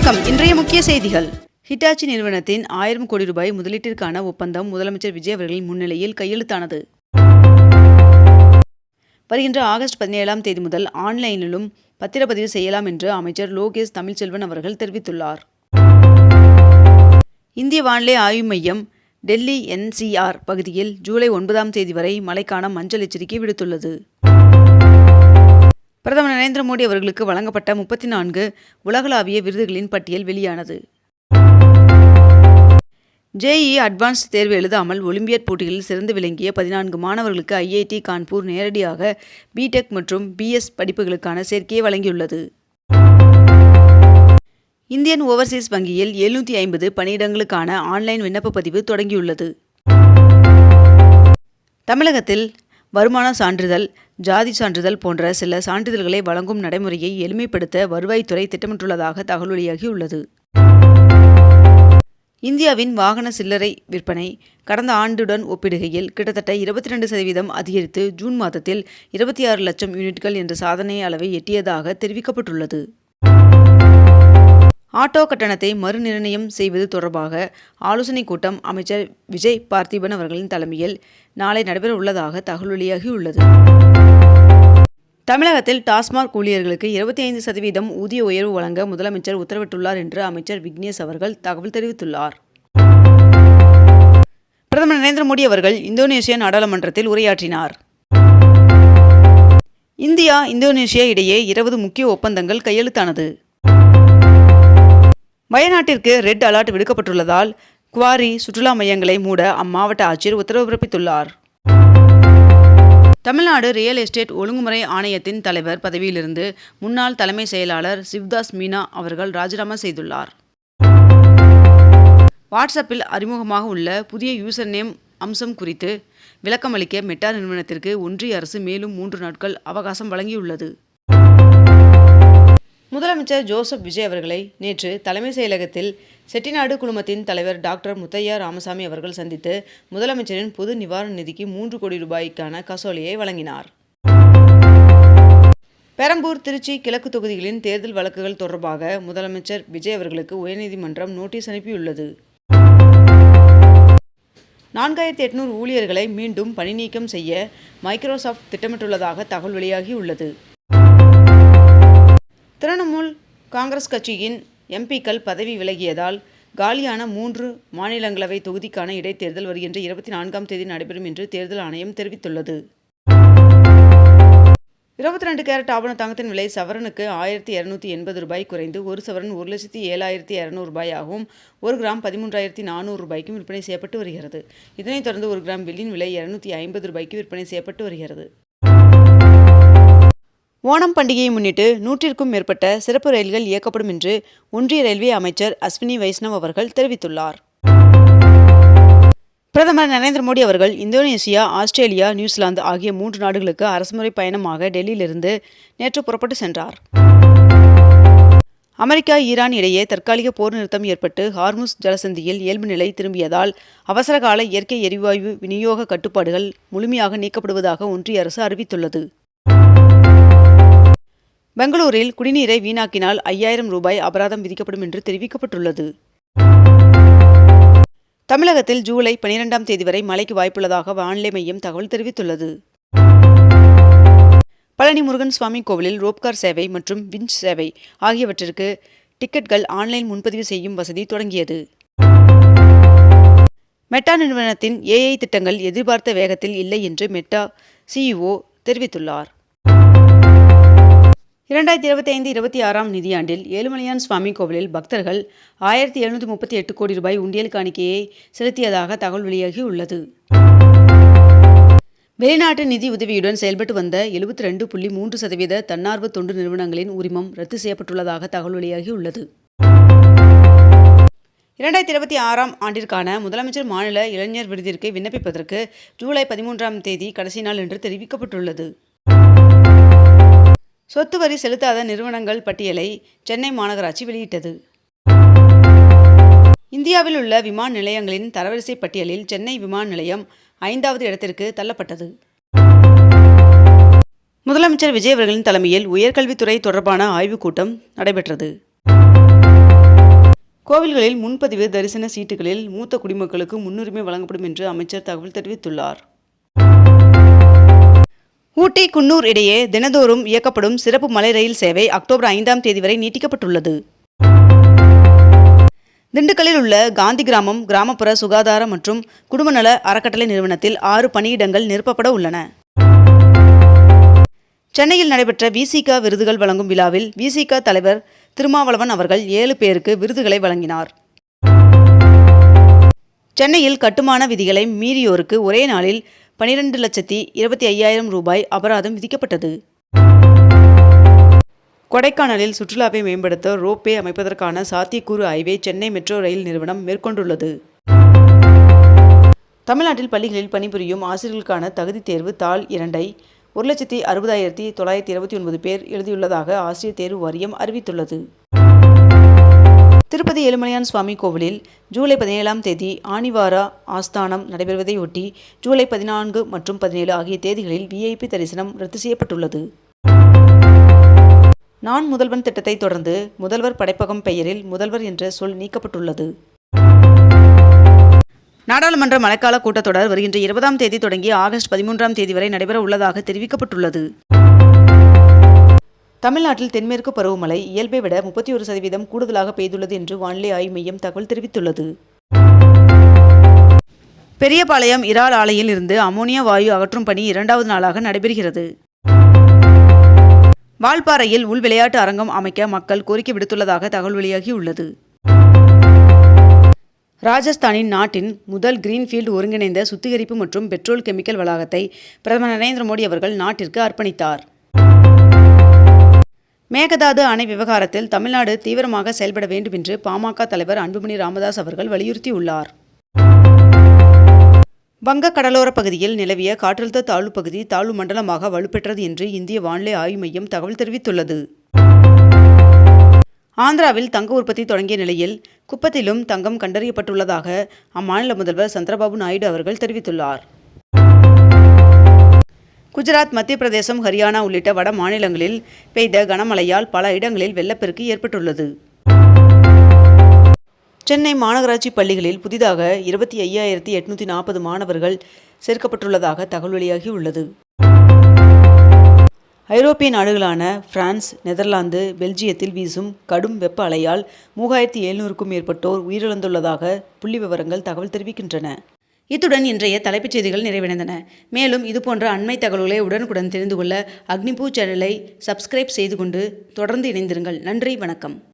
வணக்கம். இன்றைய முக்கிய செய்திகள். ஹிட்டாச்சி நிறுவனத்தின் 1000 கோடி ரூபாய் முதலீட்டிற்கான ஒப்பந்தம் முதலமைச்சர் விஜய் அவர்களின் முன்னிலையில் கையெழுத்தானது. வருகின்ற ஆகஸ்ட் 17ஆம் தேதி முதல் ஆன்லைனிலும் பத்திரப்பதிவு செய்யலாம் என்று அமைச்சர் லோகேஷ் தமிழ்ச்செல்வன் அவர்கள் தெரிவித்துள்ளார். இந்திய வானிலை ஆய்வு மையம் டெல்லி NCR பகுதியில் ஜூலை 9ஆம் தேதி வரை மழைக்கான மஞ்சள் எச்சரிக்கை விடுத்துள்ளது. பிரதமர் நரேந்திர மோடி அவர்களுக்கு வழங்கப்பட்ட 34 உலகளாவிய விருதுகளின் பட்டியல் வெளியானது. JEE அட்வான்ஸ்ட் தேர்வு எழுதாமல் ஒலிம்பியாட் போட்டிகளில் சிறந்து விளங்கிய 14 மாணவர்களுக்கு IIT கான்பூர் நேரடியாக BTech மற்றும் BS படிப்புகளுக்கான சேர்க்கையை வழங்கியுள்ளது. இந்தியன் ஓவர்சீஸ் வங்கியில் 750 பணியிடங்களுக்கான ஆன்லைன் விண்ணப்ப பதிவு தொடங்கியுள்ளது. தமிழகத்தில் வருமான சான்றிதழ், ஜாதி சான்றிதழ் போன்ற சில சான்றிதழ்களை வழங்கும் நடைமுறையை எளிமைப்படுத்த வருவாய்த்துறை திட்டமிட்டுள்ளதாக தகவல் வெளியாகியுள்ளது. இந்தியாவின் வாகன சில்லறை விற்பனை கடந்த ஆண்டுடன் ஒப்பிடுகையில் கிட்டத்தட்ட 22% அதிகரித்து ஜூன் மாதத்தில் 26 லட்சம் யூனிட்கள் என்ற சாதனை அளவை எட்டியதாக தெரிவிக்கப்பட்டுள்ளது. ஆட்டோ கட்டணத்தை மறுநிர்ணயம் செய்வது தொடர்பாக ஆலோசனைக் கூட்டம் அமைச்சர் விஜய் பார்த்திபன் அவர்களின் தலைமையில் நாளை நடைபெற உள்ளதாக தகவல் வெளியாகியுள்ளது. தமிழகத்தில் டாஸ்மாக் ஊழியர்களுக்கு 25% ஊதிய உயர்வு வழங்க முதலமைச்சர் உத்தரவிட்டுள்ளார் என்று அமைச்சர் விக்னேஷ் அவர்கள் தகவல் தெரிவித்துள்ளார். பிரதமர் நரேந்திர மோடி அவர்கள் இந்தோனேசியா நாடாளுமன்றத்தில் உரையாற்றினார். இந்தியா இந்தோனேசியா இடையே 20 முக்கிய ஒப்பந்தங்கள் கையெழுத்தானது. வயநாட்டிற்கு ரெட் அலர்ட் விடுக்கப்பட்டுள்ளதால் குவாரி சுற்றுலா மையங்களை மூட அம்மாவட்ட ஆட்சியர் உத்தரவு பிறப்பித்துள்ளார். தமிழ்நாடு ரியல் எஸ்டேட் ஒழுங்குமுறை ஆணையத்தின் தலைவர் பதவியிலிருந்து முன்னாள் தலைமை செயலாளர் சிவ்தாஸ் மீனா அவர்கள் ராஜினாமா செய்துள்ளார். வாட்ஸ்அப்பில் அறிமுகமாக உள்ள புதிய யூசர் நேம் அம்சம் குறித்து விளக்கமளிக்க மெட்டா நிறுவனத்திற்கு ஒன்றிய அரசு மேலும் 3 நாட்கள் அவகாசம் வழங்கியுள்ளது. முதலமைச்சர் ஜோசப் விஜய் அவர்களை நேற்று தலைமை செயலகத்தில் செட்டிநாடு குழுமத்தின் தலைவர் டாக்டர் முத்தையா ராமசாமி அவர்கள் சந்தித்து முதலமைச்சரின் பொது நிவாரண நிதிக்கு 3 கோடி ரூபாய்க்கான காசோலையை வழங்கினார். பெரம்பூர், திருச்சி கிழக்கு தொகுதிகளின் தேர்தல் வழக்குகள் தொடர்பாக முதலமைச்சர் விஜய் அவர்களுக்கு உயர்நீதிமன்றம் நோட்டீஸ் அனுப்பியுள்ளது. 4800 ஊழியர்களை மீண்டும் பணி நீக்கம் செய்ய மைக்ரோசாப்ட் திட்டமிட்டுள்ளதாக தகவல் வெளியாகியுள்ளது. திரிணாமுல் காங்கிரஸ் கட்சியின் MPக்கள் பதவி விலகியதால் காலியான 3 மாநிலங்களவை தொகுதிக்கான இடைத்தேர்தல் வருகின்ற 24ஆம் தேதி நடைபெறும் என்று தேர்தல் ஆணையம் தெரிவித்துள்ளது. 22 கேரட் ஆபண தங்கத்தின் விலை சவரனுக்கு 1280 ரூபாய் குறைந்து 1 சவரன் 1,07,200 ரூபாயாகவும் 1 கிராம் 13,400 ரூபாய்க்கும் விற்பனை செய்யப்பட்டு வருகிறது. இதனைத் தொடர்ந்து 1 கிராம் வெள்ளியின் விலை 250 ரூபாய்க்கு விற்பனை செய்யப்பட்டு வருகிறது. ஓணம் பண்டிகையை முன்னிட்டு 100க்கும் மேற்பட்ட சிறப்பு ரயில்கள் இயக்கப்படும் என்று ஒன்றிய ரயில்வே அமைச்சர் அஸ்வினி வைஷ்ணவ் அவர்கள் தெரிவித்துள்ளார். பிரதமர் நரேந்திர மோடி அவர்கள் இந்தோனேசியா, ஆஸ்திரேலியா, நியூசிலாந்து ஆகிய 3 நாடுகளுக்கு அரசுமுறை பயணமாக டெல்லியிலிருந்து நேற்று புறப்பட்டு சென்றார். அமெரிக்கா, ஈரான் இடையே தற்காலிக போர் நிறுத்தம் ஏற்பட்டு ஹார்முஸ் ஜலசந்தியில் இயல்பு நிலை திரும்பியதால் அவசரகால இயற்கை எரிவாயு விநியோக கட்டுப்பாடுகள் முழுமையாக நீக்கப்படுவதாக ஒன்றிய அரசு அறிவித்துள்ளது. பெங்களூரில் குடிநீரை வீணாக்கினால் 5000 ரூபாய் அபராதம் விதிக்கப்படும் என்று தெரிவிக்கப்பட்டுள்ளது. தமிழகத்தில் ஜூலை 12ஆம் தேதி வரை மழைக்கு வாய்ப்புள்ளதாக வானிலை மையம் தகவல் தெரிவித்துள்ளது. பழனி முருகன் சுவாமி கோவிலில் ரோப்கார் சேவை மற்றும் விஞ்ச் சேவை ஆகியவற்றிற்கு டிக்கெட்கள் ஆன்லைன் முன்பதிவு செய்யும் வசதி தொடங்கியது. மெட்டா நிறுவனத்தின் AI திட்டங்கள் எதிர்பார்த்த வேகத்தில் இல்லை என்று மெட்டா CEO தெரிவித்துள்ளார். 2025-26ஆம் நிதியாண்டில் ஏழுமலையான் சுவாமி கோவிலில் பக்தர்கள் 1738 கோடி ரூபாய் உண்டியல் காணிக்கையை செலுத்தியதாக தகவல் வெளியாகியுள்ளது. வெளிநாட்டு நிதி உதவியுடன் செயல்பட்டு வந்த 72.3% தன்னார்வ தொண்டு நிறுவனங்களின் உரிமம் ரத்து செய்யப்பட்டுள்ளதாக தகவல் வெளியாகியுள்ளது. 2026ஆம் ஆண்டிற்கான முதலமைச்சர் மாநில இளைஞர் விருதிற்கு விண்ணப்பிப்பதற்கு ஜூலை 13ஆம் தேதி கடைசி நாள் என்று தெரிவிக்கப்பட்டுள்ளது. சொத்து வரி செலுத்தாத நிறுவனங்கள் பட்டியலை சென்னை மாநகராட்சி வெளியிட்டது. இந்தியாவில் உள்ள விமான நிலையங்களின் தரவரிசை பட்டியலில் சென்னை விமான நிலையம் 5வது இடத்திற்கு தள்ளப்பட்டது. முதலமைச்சர் விஜய் அவர்களின் தலைமையில் உயர்கல்வித்துறை தொடர்பான ஆய்வுக் கூட்டம் நடைபெற்றது. கோவில்களில் முன்பதிவு தரிசன சீட்டுகளில் மூத்த குடிமக்களுக்கு முன்னுரிமை வழங்கப்படும் என்று அமைச்சர் தகவல் தெரிவித்துள்ளார். ஊட்டி குன்னூர் இடையே தினந்தோறும் இயக்கப்படும் சிறப்பு மலை ரயில் சேவை அக்டோபர் 5ஆம் தேதி வரை நீட்டிக்கப்பட்டுள்ளது. திண்டுக்கல்லில் உள்ள காந்தி கிராமம் கிராமப்புற சுகாதார மற்றும் குடும்பநல அறக்கட்டளை நிறுவனத்தில் 6 பணியிடங்கள் நிரப்பப்பட உள்ளன. சென்னையில் நடைபெற்ற விசிக விருதுகள் வழங்கும் விழாவில் விசிக தலைவர் திருமாவளவன் அவர்கள் 7 பேருக்கு விருதுகளை வழங்கினார். சென்னையில் கட்டுமான விதிகளை மீறியோருக்கு ஒரே நாளில் 12,25,000 ரூபாய் அபராதம் விதிக்கப்பட்டது. கொடைக்கானலில் சுற்றுலாவை மேம்படுத்த ரோப்வே அமைப்பதற்கான சாத்தியக்கூறு ஆய்வை சென்னை மெட்ரோ ரயில் நிறுவனம் மேற்கொண்டுள்ளது. தமிழ்நாட்டில் பள்ளிகளில் பணிபுரியும் ஆசிரியர்களுக்கான தகுதி தேர்வு தாள் 2ஐ 1,60,929 பேர் எழுதியுள்ளதாக ஆசிரியர் தேர்வு வாரியம் அறிவித்துள்ளது. திருப்பதி ஏழுமலையான் சுவாமி கோவிலில் ஜூலை 17ஆம் தேதி ஆனிவாரா ஆஸ்தானம் நடைபெறுவதையொட்டி ஜூலை 14 மற்றும் 17 ஆகிய தேதிகளில் விஐபி தரிசனம் ரத்து செய்யப்பட்டுள்ளது. நான் முதல்வன் திட்டத்தை தொடர்ந்து முதல்வர் படைப்பகம் பெயரில் முதல்வர் என்ற சொல் நீக்கப்பட்டுள்ளது. நாடாளுமன்ற மழைக்கால கூட்டத்தொடர் வருகின்ற 20ஆம் தேதி தொடங்கி ஆகஸ்ட் 13ஆம் தேதி வரை நடைபெற உள்ளதாக தெரிவிக்கப்பட்டுள்ளது. தமிழ்நாட்டில் தென்மேற்கு பருவமழை இயல்பை விட 31% கூடுதலாக பெய்துள்ளது என்று வானிலை ஆய்வு மையம் தகவல் தெரிவித்துள்ளது. பெரியபாளையம் இறால் ஆலையில் இருந்து அமோனியா வாயு அகற்றும் பணி 2வது நாளாக நடைபெறுகிறது. வால்பாறையில் உள் விளையாட்டு அரங்கம் அமைக்க மக்கள் கோரிக்கை விடுத்துள்ளதாக தகவல் வெளியாகியுள்ளது. ராஜஸ்தானின் நாட்டின் முதல் கிரீன்ஃபீல்டு ஒருங்கிணைந்த சுத்திகரிப்பு மற்றும் பெட்ரோல் கெமிக்கல் வளாகத்தை பிரதமர் நரேந்திர மோடி அவர்கள் நாட்டிற்கு அர்ப்பணித்தார். மேகதாது அணை விவகாரத்தில் தமிழ்நாடு தீவிரமாக செயல்பட வேண்டும் என்று பாமக தலைவர் அன்புமணி ராமதாஸ் அவர்கள் வலியுறுத்தியுள்ளார். வங்க கடலோர பகுதியில் நிலவிய காற்றழுத்த தாழ்வு பகுதி தாழ்வு மண்டலமாக வலுப்பெற்றது என்று இந்திய வானிலை ஆய்வு மையம் தகவல் தெரிவித்துள்ளது. ஆந்திராவில் தங்க உற்பத்தி தொடங்கிய நிலையில் குப்பத்திலும் தங்கம் கண்டறியப்பட்டுள்ளதாக அம்மாநில முதல்வர் சந்திரபாபு நாயுடு அவர்கள் தெரிவித்துள்ளார். குஜராத், மத்திய பிரதேசம், ஹரியானா உள்ளிட்ட வட மாநிலங்களில் பெய்த கனமழையால் பல இடங்களில் வெள்ளப்பெருக்கு ஏற்பட்டுள்ளது. சென்னை மாநகராட்சி பள்ளிகளில் புதிதாக 25,840 மாணவர்கள் சேர்க்கப்பட்டுள்ளதாக தகவல் வெளியாகியுள்ளது. ஐரோப்பிய நாடுகளான பிரான்ஸ், நெதர்லாந்து, பெல்ஜியத்தில் வீசும் கடும் வெப்ப அலையால் 3,700க்கும் மேற்பட்டோர் உயிரிழந்துள்ளதாக புள்ளி விவரங்கள் தகவல் தெரிவிக்கின்றன. இத்துடன் இன்றைய தலைப்புச் செய்திகள் நிறைவடைந்தன. மேலும் இதுபோன்ற அண்மை தகவல்களை உடனுக்குடன் தெரிந்து கொள்ள அக்னிபூ சேனலை சப்ஸ்கிரைப் செய்து கொண்டு தொடர்ந்து இணைந்திருங்கள். நன்றி, வணக்கம்.